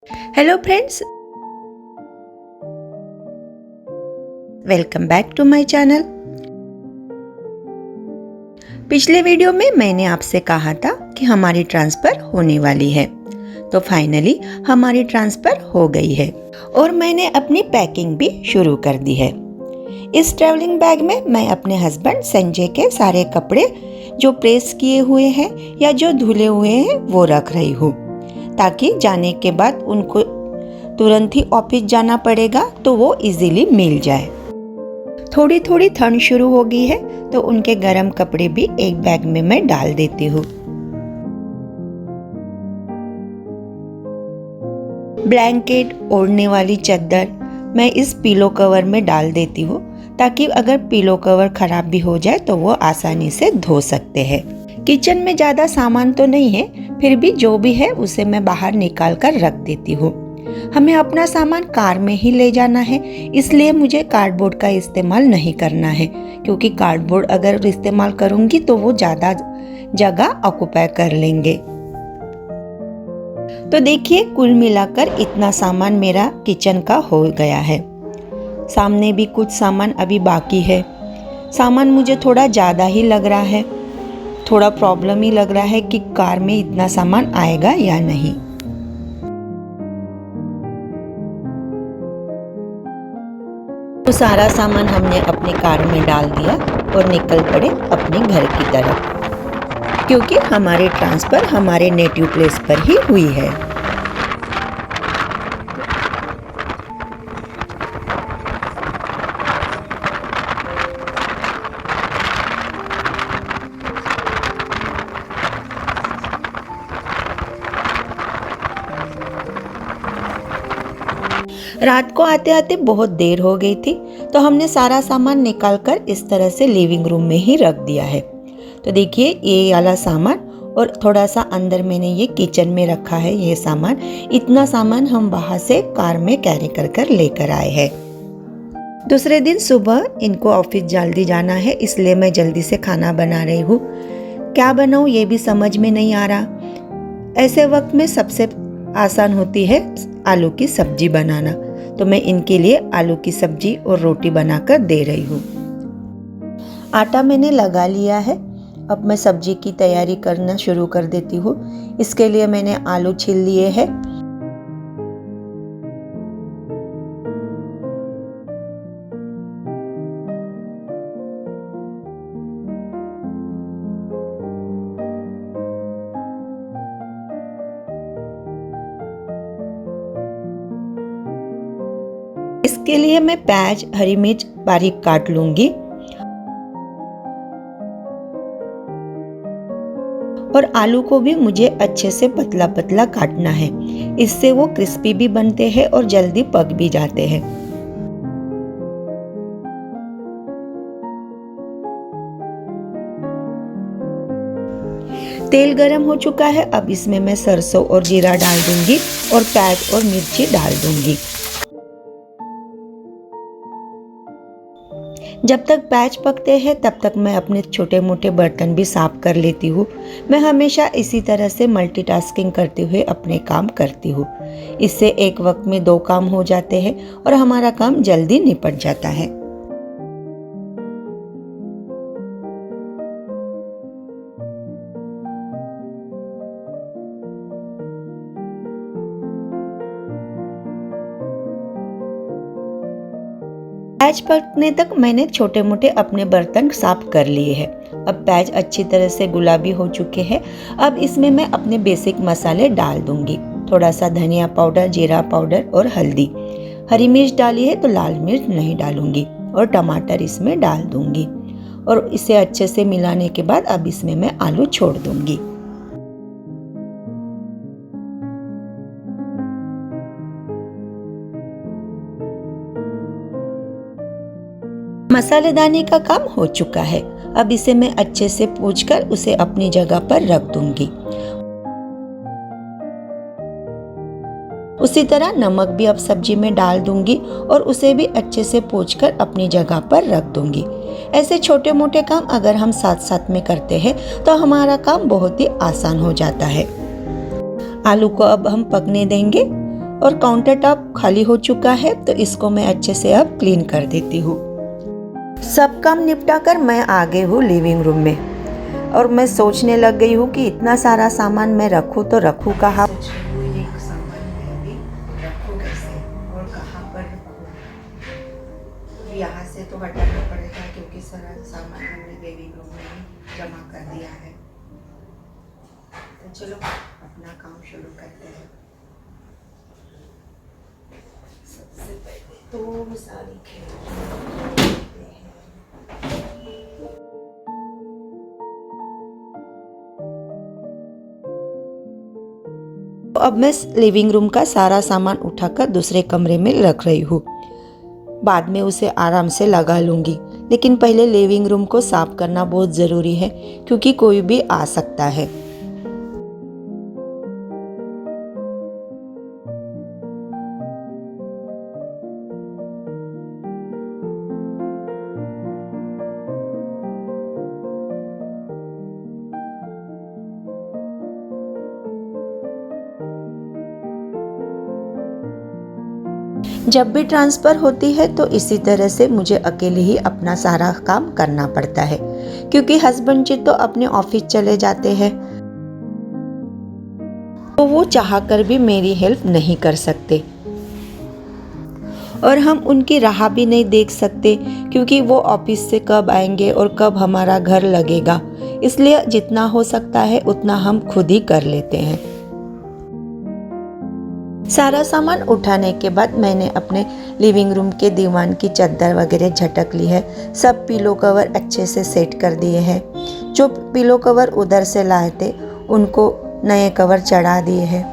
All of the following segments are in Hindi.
Hello friends, welcome back to my channel. पिछले वीडियो में मैंने आपसे कहा था कि हमारी ट्रांसफ़र होने वाली है, तो फाइनली हमारी ट्रांसफ़र हो गई है और मैंने अपनी पैकिंग भी शुरू कर दी है। इस ट्रैवलिंग बैग में मैं अपने हस्बैंड संजय के सारे कपड़े जो प्रेस किए हुए हैं या जो धुले हुए हैं वो रख रही हूँ, ताकि जाने के बाद उनको तुरंत ही ऑफिस जाना पड़ेगा तो वो इजीली मिल जाए। थोड़ी थोड़ी ठंड शुरू हो गई है तो उनके गर्म कपड़े भी एक बैग में मैं डाल देती हूँ। ब्लैंकेट, ओढ़ने वाली चादर मैं इस पिलो कवर में डाल देती हूँ, ताकि अगर पिलो कवर खराब भी हो जाए तो वो आसानी से धो सकते हैं। किचन में ज़्यादा सामान तो नहीं है, फिर भी जो भी है उसे मैं बाहर निकाल कर रख देती हूँ। हमें अपना सामान कार में ही ले जाना है, इसलिए मुझे कार्डबोर्ड का इस्तेमाल नहीं करना है, क्योंकि कार्डबोर्ड अगर इस्तेमाल करूँगी तो वो ज़्यादा जगह ऑक्युपाई कर लेंगे। तो देखिए, कुल मिलाकर इतना सामान मेरा किचन का हो गया है। सामने भी कुछ सामान अभी बाकी है। सामान मुझे थोड़ा ज़्यादा ही लग रहा है, थोड़ा प्रॉब्लम ही लग रहा है कि कार में इतना सामान आएगा या नहीं। तो सारा सामान हमने अपनी कार में डाल दिया और निकल पड़े अपने घर की तरफ, क्योंकि हमारी ट्रांसफ़र हमारे नेटिव प्लेस पर ही हुई है। रात को आते आते बहुत देर हो गई थी, तो हमने सारा सामान निकालकर इस तरह से लिविंग रूम में ही रख दिया है। तो देखिए, ये वाला सामान और थोड़ा सा अंदर मैंने ये किचन में रखा है ये सामान। इतना सामान हम बाहर से कार में कैरी कर कर लेकर आए हैं। दूसरे दिन सुबह इनको ऑफिस जल्दी जाना है, इसलिए मैं जल्दी से खाना बना रही हूँ। क्या बनाऊँ ये भी समझ में नहीं आ रहा। ऐसे वक्त में सबसे आसान होती है आलू की सब्जी बनाना, तो मैं इनके लिए आलू की सब्जी और रोटी बनाकर दे रही हूँ। आटा मैंने लगा लिया है, अब मैं सब्जी की तैयारी करना शुरू कर देती हूँ। इसके लिए मैंने आलू छील लिए हैं। इसके लिए मैं प्याज, हरी मिर्च बारीक काट लूंगी और आलू को भी मुझे अच्छे से पतला पतला काटना है। इससे वो क्रिस्पी भी बनते हैं और जल्दी पक भी जाते हैं। तेल गरम हो चुका है, अब इसमें मैं सरसों और जीरा डाल दूंगी और प्याज और मिर्ची डाल दूंगी। जब तक प्याज पकते हैं तब तक मैं अपने छोटे मोटे बर्तन भी साफ कर लेती हूँ। मैं हमेशा इसी तरह से मल्टीटास्किंग करते हुए अपने काम करती हूँ। इससे एक वक्त में 2 काम हो जाते हैं और हमारा काम जल्दी निपट जाता है। प्याज पकने तक मैंने छोटे मोटे अपने बर्तन साफ कर लिए हैं। अब प्याज अच्छी तरह से गुलाबी हो चुके हैं। अब इसमें मैं अपने बेसिक मसाले डाल दूंगी। थोड़ा सा धनिया पाउडर, जीरा पाउडर और हल्दी। हरी मिर्च डाली है तो लाल मिर्च नहीं डालूंगी और टमाटर इसमें डाल दूंगी और इसे अच्छे से मिलाने के बाद अब इसमें मैं आलू छोड़ दूंगी। मसालेदानी का काम हो चुका है। अब इसे मैं अच्छे से पोंछकर उसे अपनी जगह पर रख दूंगी। उसी तरह नमक भी अब सब्जी में डाल दूंगी और उसे भी अच्छे से पोंछकर अपनी जगह पर रख दूंगी। ऐसे छोटे मोटे काम अगर हम साथ साथ में करते हैं तो हमारा काम बहुत ही आसान हो जाता है। आलू को अब हम पकने देंगे और काउंटर टॉप खाली हो चुका है, तो इसको मैं अच्छे से अब क्लीन कर देती हूँ। सब काम निपटा कर मैं आ गई हूँ लिविंग रूम में और मैं सोचने लग गई हूँ कि इतना सारा सामान मैं रखूँ तो रखूँ कहाँ। यहाँ से तो हटाना पड़ेगा क्योंकि सारा सामान हमने लिविंग रूम में ही जमा कर दिया है। तो चलो अपना काम शुरू करते हैं। सबसे पहले तो सारी खिड़की तो अब मैं लिविंग रूम का सारा सामान उठाकर दूसरे कमरे में रख रही हूँ। बाद में उसे आराम से लगा लूँगी, लेकिन पहले लिविंग रूम को साफ करना बहुत ज़रूरी है क्योंकि कोई भी आ सकता है। जब भी ट्रांसफ़र होती है तो इसी तरह से मुझे अकेले ही अपना सारा काम करना पड़ता है क्योंकि हस्बैंड जी तो अपने ऑफिस चले जाते हैं, तो वो चाहकर भी मेरी हेल्प नहीं कर सकते और हम उनकी राह भी नहीं देख सकते क्योंकि वो ऑफिस से कब आएंगे और कब हमारा घर लगेगा। इसलिए जितना हो सकता है उतना हम खुद ही कर लेते हैं। सारा सामान उठाने के बाद मैंने अपने लिविंग रूम के दीवान की चादर वगैरह झटक ली है। सब पिलो कवर अच्छे से सेट कर दिए हैं। जो पिलो कवर उधर से लाए थे उनको नए कवर चढ़ा दिए हैं।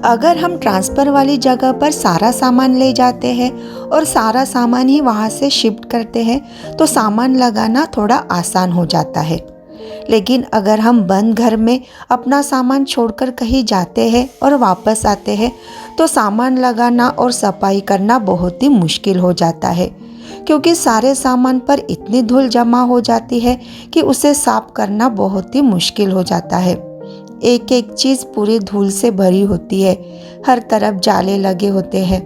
अगर हम ट्रांसफ़र वाली जगह पर सारा सामान ले जाते हैं और सारा सामान ही वहाँ से शिफ्ट करते हैं तो सामान लगाना थोड़ा आसान हो जाता है। लेकिन अगर हम बंद घर में अपना सामान छोड़कर कहीं जाते हैं और वापस आते हैं तो सामान लगाना और सफाई करना बहुत ही मुश्किल हो जाता है क्योंकि सारे सामान पर इतनी धूल जमा हो जाती है कि उसे साफ करना बहुत ही मुश्किल हो जाता है। एक एक चीज़ पूरी धूल से भरी होती है, हर तरफ जाले लगे होते हैं।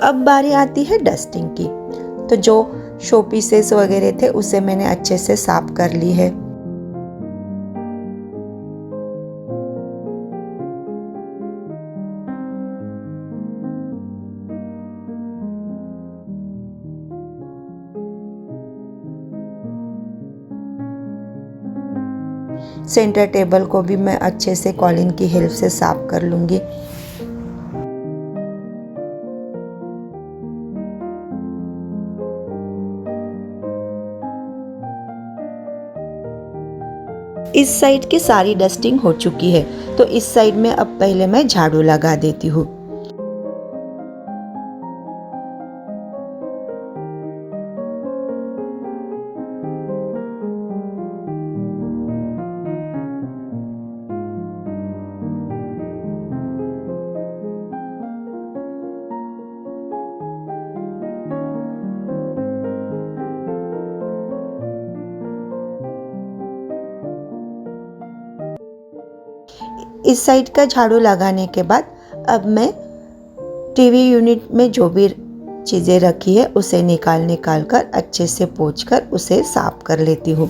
अब बारी आती है डस्टिंग की। तो जो शो पीसेस वगैरह थे उसे मैंने अच्छे से साफ कर ली है। सेंटर टेबल को भी मैं अच्छे से कॉलिन की हेल्प से साफ कर लूँगी। इस साइड की सारी डस्टिंग हो चुकी है, तो इस साइड में अब पहले मैं झाड़ू लगा देती हूँ। इस साइड का झाड़ू लगाने के बाद अब मैं टीवी यूनिट में जो भी चीज़ें रखी है उसे निकाल कर अच्छे से पोंछ कर उसे साफ कर लेती हूँ।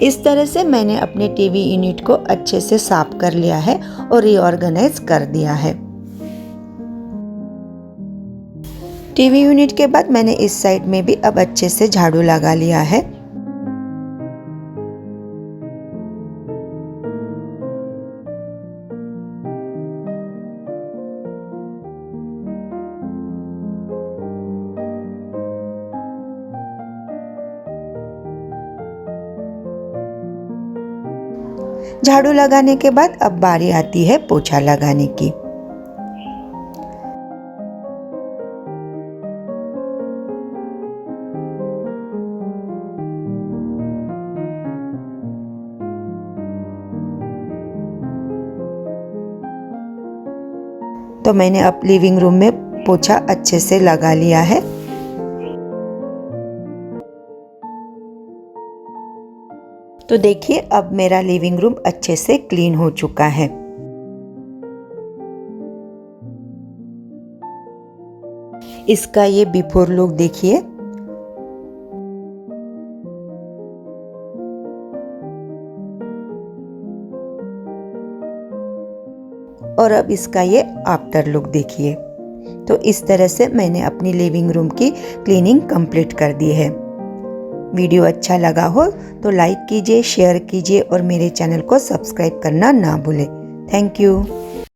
इस तरह से मैंने अपने टीवी यूनिट को अच्छे से साफ कर लिया है और रीऑर्गेनाइज कर दिया है। टीवी यूनिट के बाद मैंने इस साइड में भी अब अच्छे से झाड़ू लगा लिया है। झाड़ू लगाने के बाद अब बारी आती है पोछा लगाने की। तो मैंने अब लिविंग रूम में पोछा अच्छे से लगा लिया है। तो देखिए अब मेरा लिविंग रूम अच्छे से क्लीन हो चुका है। इसका ये बिफोर लुक देखिए। और अब इसका ये आफ्टर लुक देखिए। तो इस तरह से मैंने अपनी लिविंग रूम की क्लीनिंग कंप्लीट कर दी है। वीडियो अच्छा लगा हो तो लाइक कीजिए, शेयर कीजिए और मेरे चैनल को सब्सक्राइब करना ना भूलें। Thank you.